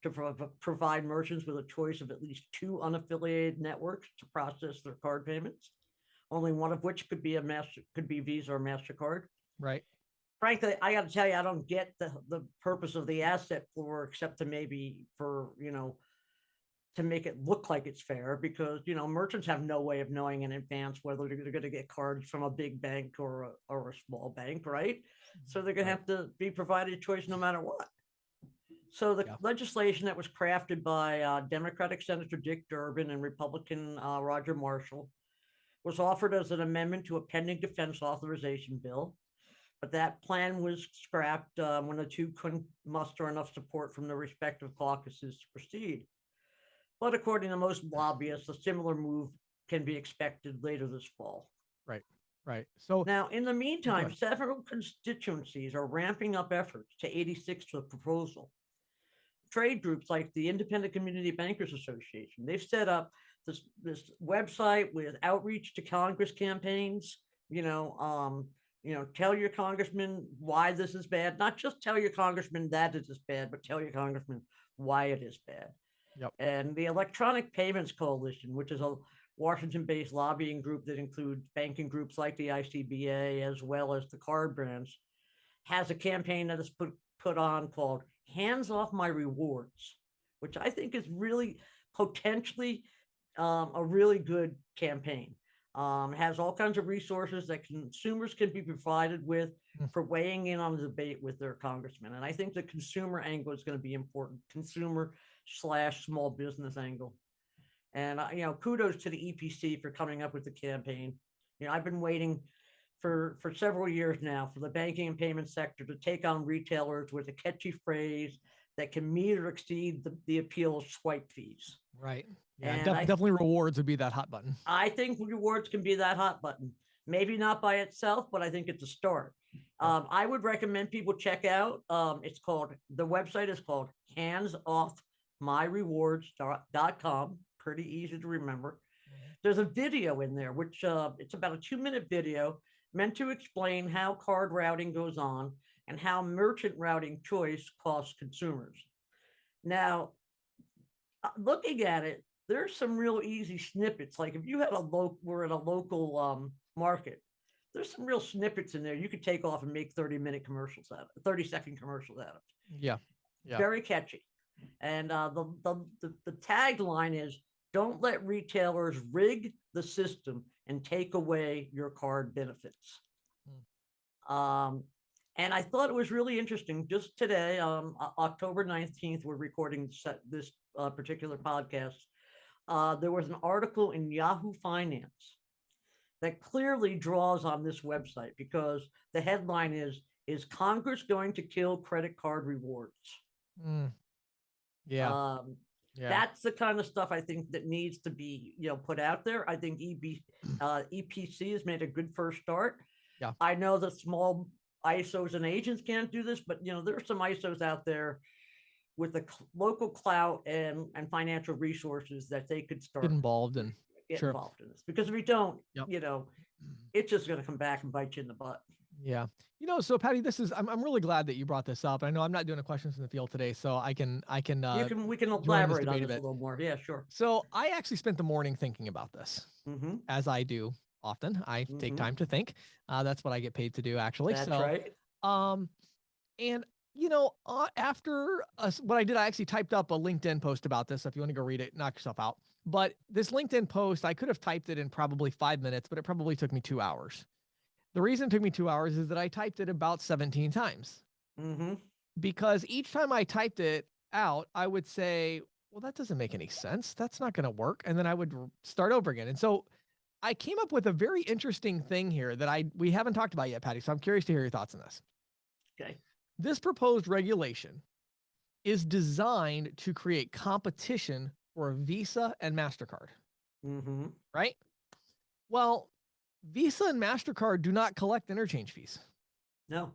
to provide merchants with a choice of at least 2 unaffiliated networks to process their card payments, only one of which could be Visa or MasterCard. Right. Frankly, I got to tell you, I don't get the purpose of the asset floor, except to maybe for, to make it look like it's fair, because, merchants have no way of knowing in advance whether they're going to get cards from a big bank or a small bank, right? So they're going to have to be provided a choice no matter what. So the legislation that was crafted by Democratic Senator Dick Durbin and Republican Roger Marshall was offered as an amendment to a pending defense authorization bill. But that plan was scrapped when the two couldn't muster enough support from the respective caucuses to proceed. But according to most lobbyists, a similar move can be expected later this fall. Right. So now, in the meantime, several constituencies are ramping up efforts to 86 the proposal. Trade groups like the Independent Community Bankers Association, they've set up this website with outreach to Congress campaigns, tell your congressman why this is bad. Not just tell your congressman that it is bad, but tell your congressman why it is bad. And the Electronic Payments Coalition, which is a Washington-based lobbying group that includes banking groups like the ICBA as well as the card brands, has a campaign that is put on called Hands Off My Rewards, which I think is really potentially a really good campaign. Has all kinds of resources that consumers can be provided with for weighing in on the debate with their congressman. And I think the consumer angle is going to be important, consumer/small business angle. And, kudos to the EPC for coming up with the campaign. I've been waiting for several years now for the banking and payment sector to take on retailers with a catchy phrase that can meet or exceed the appeal of swipe fees. Right. Yeah, definitely rewards would be that hot button. I think rewards can be that hot button. Maybe not by itself, but I think it's a start. I would recommend people check out, the website is called handsoffmyrewards.com. Pretty easy to remember. There's a video in there, which it's about a 2-minute video meant to explain how card routing goes on and how merchant routing choice costs consumers. Now, looking at it, there's some real easy snippets. Like if you had we're in a local market, there's some real snippets in there you could take off and make 30-minute commercials out of 30-second commercials out of. Yeah. Yeah. Very catchy. And the tagline is, don't let retailers rig the system and take away your card benefits. And I thought it was really interesting. Just today, October 19th, we're recording this particular podcast. There was an article in Yahoo Finance that clearly draws on this website, because the headline is Congress going to kill credit card rewards? Yeah. Yeah. That's the kind of stuff I think that needs to be, put out there. I think EPC has made a good first start. Yeah. I know that small ISOs and agents can't do this, but there are some ISOs out there with the local clout and financial resources that they could start Get involved in. Get Sure. involved in this. Because if we don't, Yep. It's just going to come back and bite you in the butt. Yeah. So Patty, I'm really glad that you brought this up. I know I'm not doing a questions in the field today, so we can We can elaborate on debate a this a bit. little more. Yeah, sure. So I actually spent the morning thinking about this, as I do often. I take time to think. That's what I get paid to do, actually. That's so, right. And after what I did, I actually typed up a LinkedIn post about this. So if you want to go read it, knock yourself out. But this LinkedIn post, I could have typed it in probably 5 minutes, but it probably took me 2 hours. The reason it took me 2 hours is that I typed it about 17 times. Because each time I typed it out, I would say, well, that doesn't make any sense. That's not going to work. And then I would start over again. And so I came up with a very interesting thing here that we haven't talked about yet, Patty. So I'm curious to hear your thoughts on this. Okay. This proposed regulation is designed to create competition for Visa and MasterCard. Right? Well, Visa and MasterCard do not collect interchange fees. No.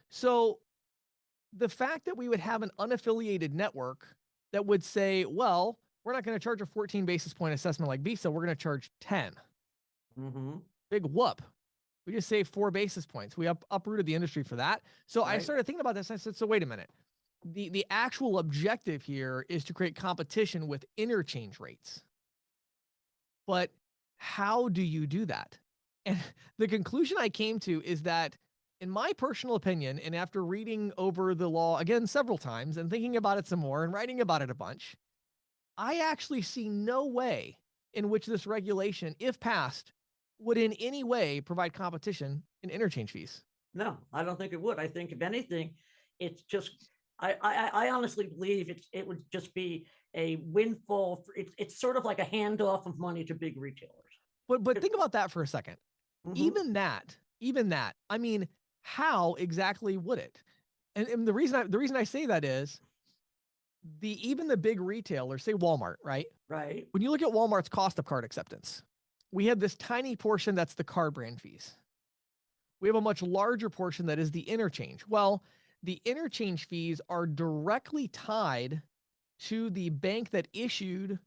So the fact that we would have an unaffiliated network that would say, well, we're not going to charge a 14 basis point assessment like Visa, we're going to charge 10. Big whoop. We just saved 4 basis points. We uprooted the industry for that. So I started thinking about this. I said, so wait a minute. The actual objective here is to create competition with interchange rates. But how do you do that? And the conclusion I came to is that, in my personal opinion, and after reading over the law again several times and thinking about it some more and writing about it a bunch, I actually see no way in which this regulation, if passed, would in any way provide competition in interchange fees. No, I don't think it would. I think if anything, it's just, I honestly believe it would just be a windfall. It's sort of like a handoff of money to big retailers. But think about that for a second. Even that, I mean, how exactly would it? And the reason I say that is even the big retailers, say Walmart, right? Right. When you look at Walmart's cost of card acceptance, we have this tiny portion that's the card brand fees. We have a much larger portion that is the interchange. Well, the interchange fees are directly tied to the bank that issued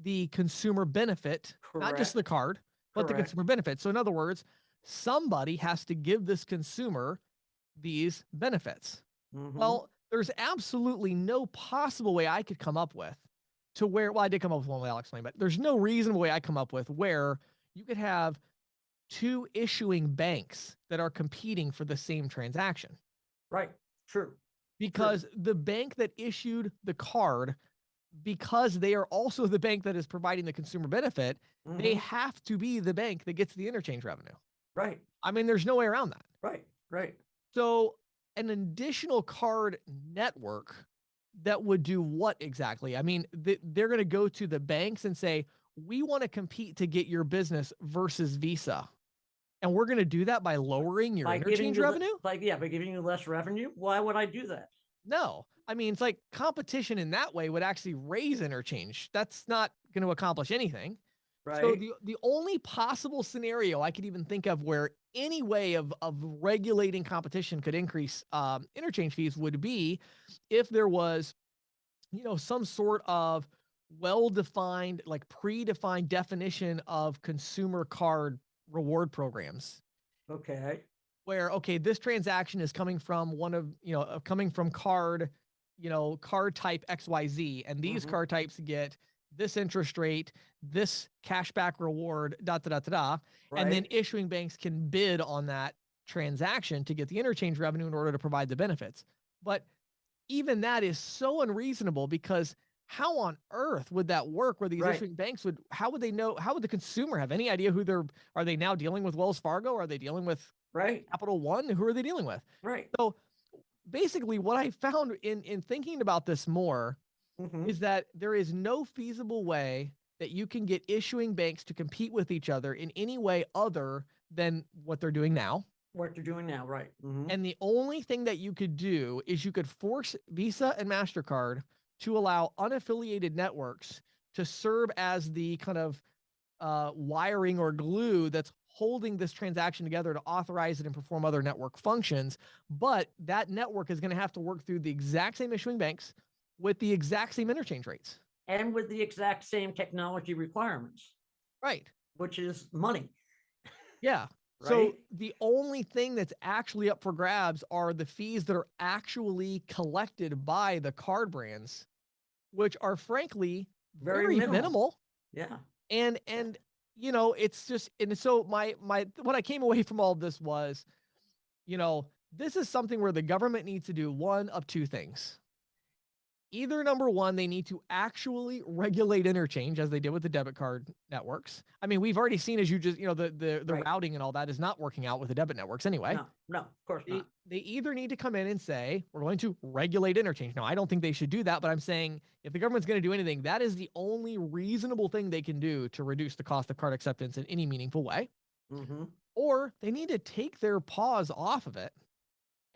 the consumer benefit, not just the card, but the consumer benefit. So in other words, somebody has to give this consumer these benefits. Well, there's absolutely no possible way I could come up with to where, well, I did come up with one way I'll explain, but there's no reasonable way I come up with where you could have 2 issuing banks that are competing for the same transaction. Right. True. Because the bank that issued the card, because they are also the bank that is providing the consumer benefit, they have to be the bank that gets the interchange revenue. Right. I mean, there's no way around that. Right. Right. So an additional card network that would do what exactly? I mean, they're going to go to the banks and say, we want to compete to get your business versus Visa. And we're going to do that by lowering your interchange revenue? By giving you less revenue. Why would I do that? No. I mean, it's like competition in that way would actually raise interchange. That's not going to accomplish anything. Right. So the only possible scenario I could even think of where any way of regulating competition could increase interchange fees would be if there was, some sort of well-defined, like predefined definition of consumer card reward programs Okay. where, okay, this transaction is coming from one of, coming from card, card type XYZ, and these Mhm. card types get this interest rate, this cashback reward, and then Right. issuing banks can bid on that transaction to get the interchange revenue in order to provide the benefits. But even that is so unreasonable, because how on earth would that work, where these Right. issuing banks would, how would they know, how would the consumer have any idea who are they now dealing with? Wells Fargo? Are they dealing with Right. Capital One? Who are they dealing with? Right. So basically what I found in thinking about this more Mhm. is that there is no feasible way that you can get issuing banks to compete with each other in any way other than what they're doing now. What they're doing now, right? Mhm. And the only thing that you could do is you could force Visa and MasterCard to allow unaffiliated networks to serve as the kind of wiring or glue that's holding this transaction together to authorize it and perform other network functions. But that network is going to have to work through the exact same issuing banks with the exact same interchange rates. And with the exact same technology requirements, Right. which is money, Yeah. So right? the only thing that's actually up for grabs are the fees that are actually collected by the card brands, which are frankly Very very minimal. minimal. Yeah. And it's just, and so my what I came away from all of this was, this is something where the government needs to do one of two things. Either number one, they need to actually regulate interchange as they did with the debit card networks. I mean, we've already seen, as you just, the Right. routing and all that is not working out with the debit networks anyway. No, of course not. They either need to come in and say, we're going to regulate interchange. Now, I don't think they should do that, but I'm saying if the government's going to do anything, that is the only reasonable thing they can do to reduce the cost of card acceptance in any meaningful way. Mhm. Or they need to take their paws off of it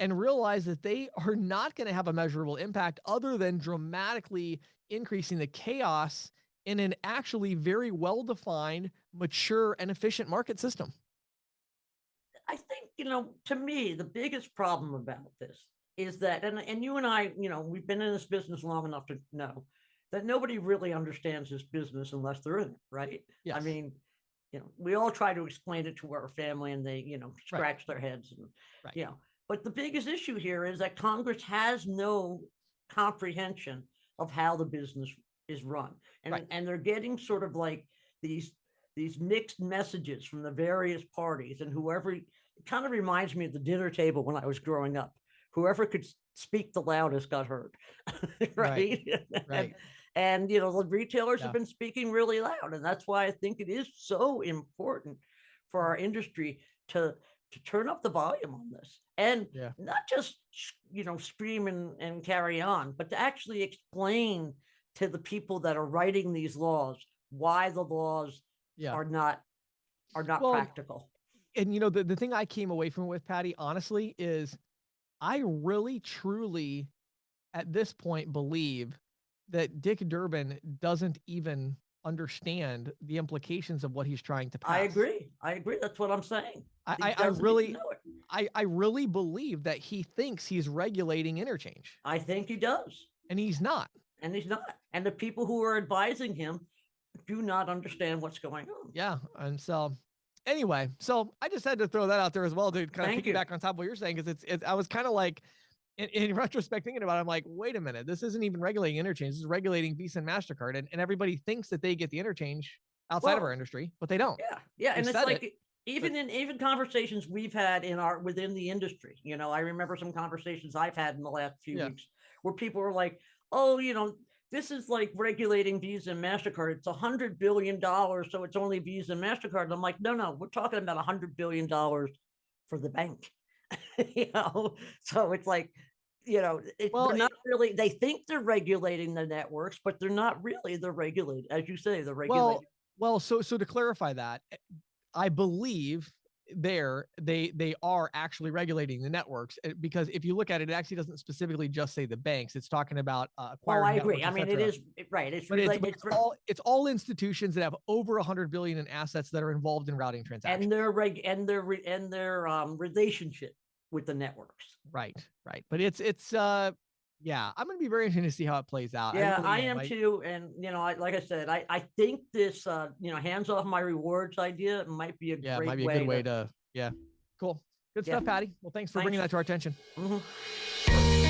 and realize that they are not going to have a measurable impact other than dramatically increasing the chaos in an actually very well-defined, mature, and efficient market system. I think, to me, the biggest problem about this is that, and you and I, we've been in this business long enough to know that nobody really understands this business unless they're in it, right? I Yes. mean, we all try to explain it to our family and they, scratch their heads and, Right. but the biggest issue here is that Congress has no comprehension of how the business is run. And, Right. and they're getting sort of like these mixed messages from the various parties, and whoever, it kind of reminds me of the dinner table when I was growing up. Whoever could speak the loudest got heard, right? Right. And the retailers Yeah. have been speaking really loud, and that's why I think it is so important for our industry to turn up the volume on this, and Yeah. not just scream and carry on, but to actually explain to the people that are writing these laws why the laws Yeah. are not Well, practical. And the thing I came away from with, Patty, honestly, is I really truly at this point believe that Dick Durbin doesn't even understand the implications of what he's trying to pass. I agree. That's what I'm saying. I doesn't really even know it. I really believe that he thinks he's regulating interchange, I think he does, and he's not. and he's not. And the people who are advising him do not understand what's going on. Yeah. And so anyway, so I just had to throw that out there as well to kind of Thank you. piggyback on top of what you're saying, because it's I was kind of like, in retrospect, thinking about it, I'm like, wait a minute, this isn't even regulating interchange. This is regulating Visa and MasterCard. And everybody thinks that they get the interchange outside of our industry, but they don't. Yeah. And They it's said like, it, even conversations we've had within the industry, I remember some conversations I've had in the last few weeks where people were like, oh, this is like regulating Visa and MasterCard. It's $100 billion. So it's only Visa and MasterCard. And I'm like, no, we're talking about $100 billion for the bank. So it's like, they're not really, they think they're regulating the networks, but they're not really. They're regulated, as you say, they're regulated. Well, so to clarify that, I believe they are actually regulating the networks, because if you look at it, it actually doesn't specifically just say the banks. It's talking about acquiring. I agree. networks, I mean, it is right. It's all institutions that have over 100 billion in assets that are involved in routing transactions, and their relationship with the networks. Right. But it's yeah, I'm going to be very interested to see how it plays out. Yeah, I am too. And, like I said, I think this, hands off my rewards idea might be a great good way to, Cool. Good Yeah. stuff, Patty. Well, thanks for bringing that Thanks. to our attention. Mhm.